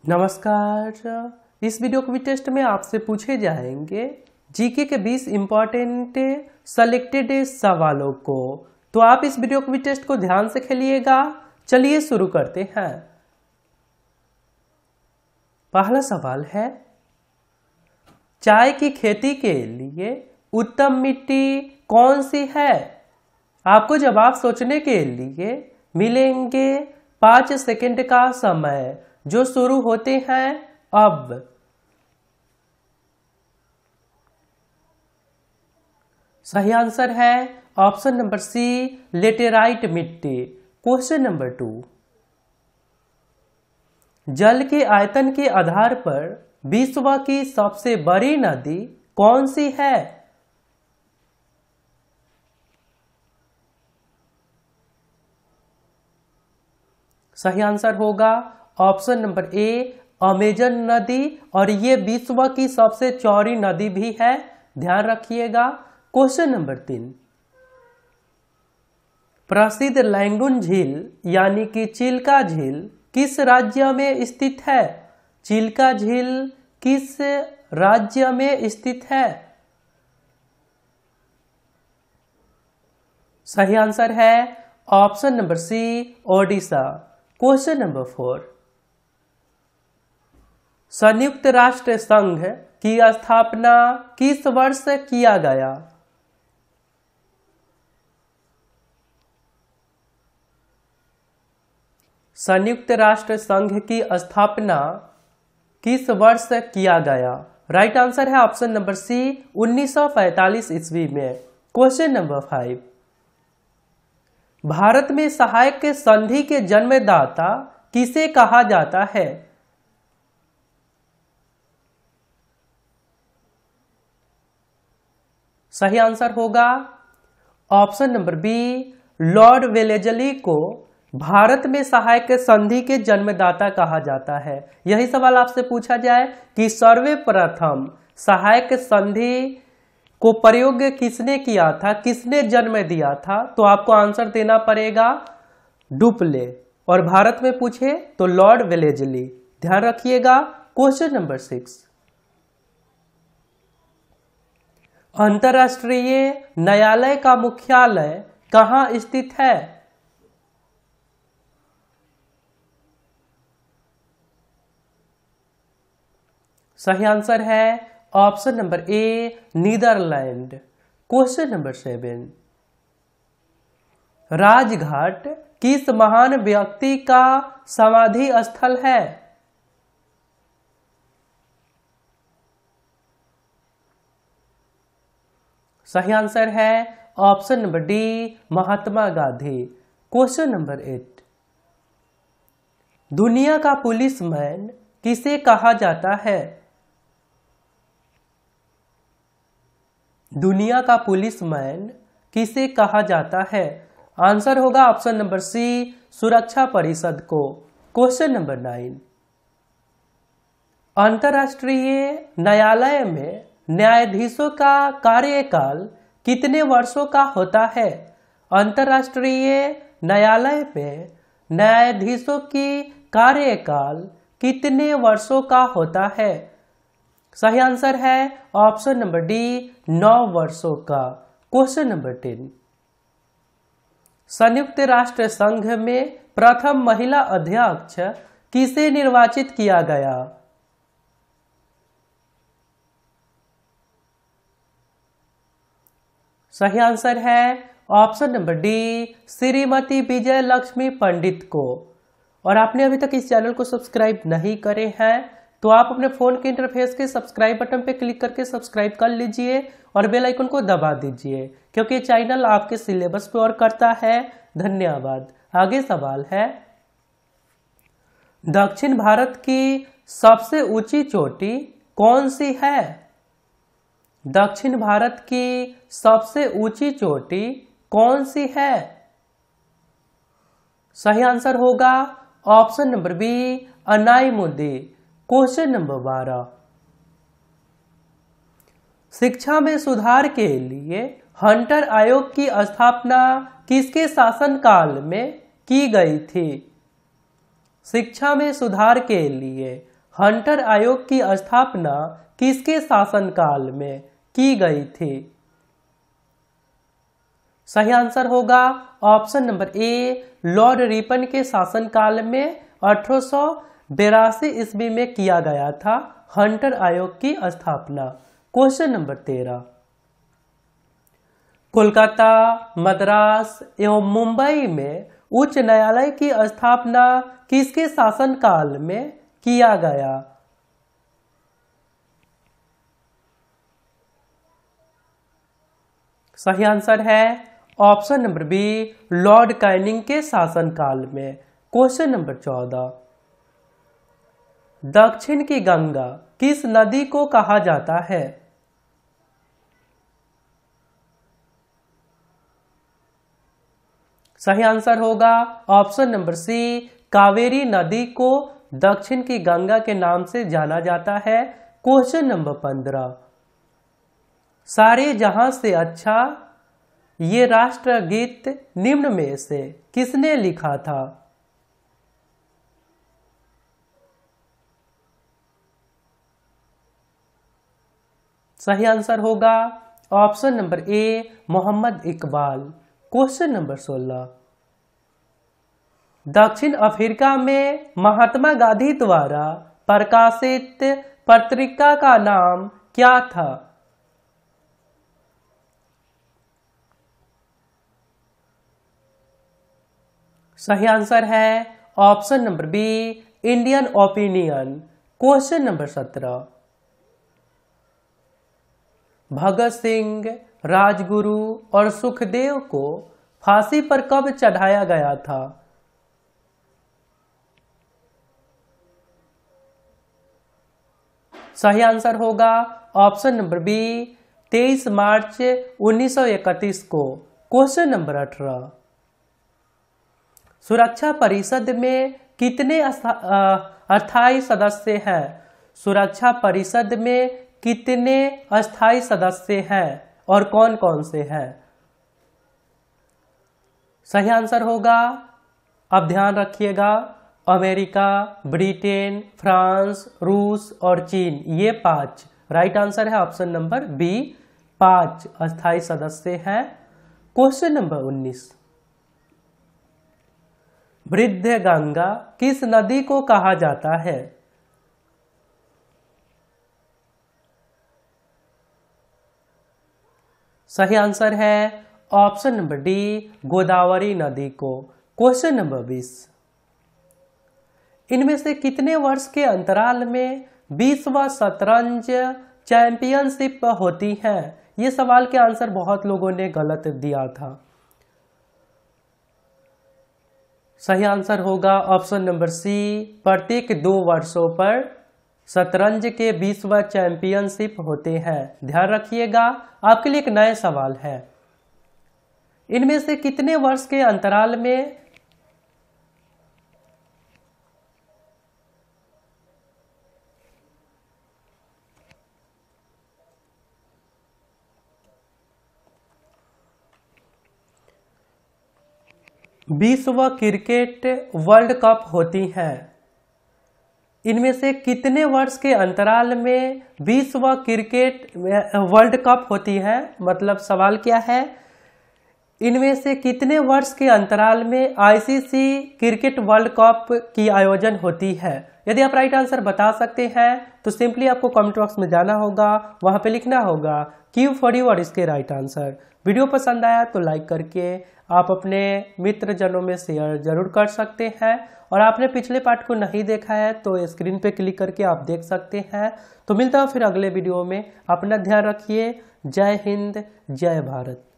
नमस्कार। इस video quiz test में आपसे पूछे जाएंगे जीके के 20 इंपॉर्टेंट सेलेक्टेड सवालों को। तो आप इस वीडियो क्विज टेस्ट को ध्यान से खेलिएगा। चलिए शुरू करते हैं। पहला सवाल है, चाय की खेती के लिए उत्तम मिट्टी कौन सी है? आपको जवाब सोचने के लिए मिलेंगे 5 सेकंड का समय, जो शुरू होते हैं अब। सही आंसर है ऑप्शन नंबर सी, लेटेराइट मिट्टी। क्वेश्चन नंबर 2, जल के आयतन के आधार पर विश्व की सबसे बड़ी नदी कौन सी है? सही आंसर होगा ऑप्शन नंबर ए, अमेजन नदी, और ये विश्व की सबसे चौड़ी नदी भी है, ध्यान रखिएगा। क्वेश्चन नंबर 3, प्रसिद्ध लैंगून झील यानी कि चिल्का झील किस राज्य में स्थित है? चिल्का झील किस राज्य में स्थित है? सही आंसर है option number C, Odisha. Question number 4, संयुक्त राष्ट्र संघ की स्थापना किस वर्ष किया गया? संयुक्त राष्ट्र संघ की स्थापना किस वर्ष किया गया? राइट आंसर है ऑप्शन नंबर सी, 1945 ईस्वी में। क्वेश्चन नंबर 5, भारत में सहायक संधि के जन्मदाता किसे कहा जाता है? सही आंसर होगा option number B, lord Wellesley को भारत में सहायक संधि के जन्मदाता कहा जाता है। यही सवाल आपसे पूछा जाए कि सर्वप्रथम सहायक संधि को प्रयोग किसने किया था, किसने जन्म दिया था, तो आपको आंसर देना पड़ेगा डुप्ले, और भारत में पूछे तो लॉर्ड वेलेजली, ध्यान रखिएगा। क्वेश्चन नंबर 6, अंतर्राष्ट्रीय न्यायालय का मुख्यालय कहाँ स्थित है? सही आंसर है option number A, Netherland. Question number 7, Rajghat किस महान व्यक्ति का समाधि स्थल है? सही आंसर है option number D, Mahatma Gandhi. Question number 8, दुनिया का पुलिसमैन किसे कहा जाता है? दुनिया का पुलिसमैन किसे कहा जाता है? आंसर होगा ऑप्शन नंबर सी, सुरक्षा परिषद को। क्वेश्चन नंबर 9, अंतर्राष्ट्रीय न्यायालय में न्यायाधीशों का कार्यकाल कितने वर्षों का होता है? अंतर्राष्ट्रीय न्यायालय में न्यायाधीशों की कार्यकाल कितने वर्षों का होता है? सही आंसर है ऑप्शन नंबर डी, 9 वर्षों का। क्वेश्चन नंबर 10, संयुक्त राष्ट्र संघ में प्रथम महिला अध्यक्ष किसे निर्वाचित किया गया? सही आंसर है ऑप्शन नंबर डी, श्रीमती विजय लक्ष्मी पंडित को। और आपने अभी तक इस चैनल को सब्सक्राइब नहीं करे हैं तो आप अपने फोन के इंटरफेस के सब्सक्राइब बटन पे क्लिक करके सब्सक्राइब कर लीजिए और बेल आइकन को दबा दीजिए, क्योंकि चैनल आपके सिलेबस पे और करता है। धन्यवाद। आगे सवाल है, दक्षिण भारत की सबसे ऊंची चोटी कौन सी है? दक्षिण भारत की सबसे ऊंची चोटी कौन सी है? सही आंसर होगा option number B, Anamudi. Question number 12, शिक्षा में सुधार के लिए हंटर आयोग की स्थापना किसके शासनकाल में की गई थी? शिक्षा में सुधार के लिए हंटर आयोग की स्थापना किसके शासनकाल में की गई थी? सही आंसर होगा ऑप्शन नंबर ए, लॉर्ड रिपन के शासनकाल में 1882 ईस्वी में किया गया था हंटर आयोग की स्थापना। क्वेश्चन नंबर 13, कोलकाता, मद्रास एवं मुंबई में उच्च न्यायालय की स्थापना किसके शासनकाल में किया गया? सही आंसर है option number B, lord Canning के शासनकाल में। क्वेश्चन नंबर 14, दक्षिण की गंगा किस नदी को कहा जाता है? सही आंसर होगा ऑप्शन नंबर सी, कावेरी नदी को दक्षिण की गंगा के नाम से जाना जाता है। क्वेश्चन नंबर 15, सारे जहां से अच्छा ये राष्ट्रगीत निम्न में से किसने लिखा था? सही आंसर होगा option number A, Mohammad Iqbal. Question number 16, दक्षिण अफ्रीका में महात्मा गांधी द्वारा प्रकाशित पत्रिका का नाम क्या था? सही आंसर है option number B, Indian opinion. Question number 17, Bhagat Singh, Rajguru और सुखदेव को फांसी पर कब चढ़ाया गया था? सही आंसर होगा ऑप्शन नंबर बी, 23 मार्च 1931 को। क्वेश्चन नंबर 18, सुरक्षा परिषद में कितने अस्थायी सदस्य हैं? सुरक्षा परिषद में कितने अस्थायी सदस्य हैं और कौन कौन से हैं? सही आंसर होगा, अब ध्यान रखिएगा, अमेरिका, ब्रिटेन, फ्रांस, रूस और चीन, ये 5 राइट आंसर है ऑप्शन नंबर बी, 5 अस्थायी सदस्य हैं। क्वेश्चन नंबर 19, वृद्ध गंगा किस नदी को कहा जाता है? सही आंसर है ऑप्शन नंबर डी, गोदावरी नदी को। क्वेश्चन नंबर 20, इनमें से कितने वर्ष के अंतराल में 20वां शतरंज चैंपियनशिप होती है? ये सवाल के आंसर बहुत लोगों ने गलत दिया था। सही आंसर होगा ऑप्शन नंबर सी, प्रत्येक 2 वर्षों पर शतरंज के 20वां चैंपियनशिप होते हैं। ध्यान रखिएगा, आपके लिए एक नया सवाल है, इनमें से कितने वर्ष के अंतराल में विश्व क्रिकेट वर्ल्ड कप होती है? इनमें से कितने वर्ष के अंतराल में विश्व क्रिकेट वर्ल्ड कप होती है? मतलब सवाल क्या है, इनमें से कितने वर्ष के अंतराल में आईसीसी क्रिकेट वर्ल्ड कप की आयोजन होती है? यदि आप राइट आंसर बता सकते हैं तो सिंपली आपको कमेंट बॉक्स में जाना होगा, वहां पे लिखना होगा क्यू फॉर यू और इसके राइट आंसर। वीडियो पसंद आया तो लाइक करके आप अपने मित्र जनों में शेयर जरूर कर सकते हैं, और आपने पिछले पार्ट को नहीं देखा है तो स्क्रीन पे क्लिक करके आप देख सकते हैं। तो मिलता है फिर अगले वीडियो में, अपना ध्यान रखिए। जय हिंद, जय भारत।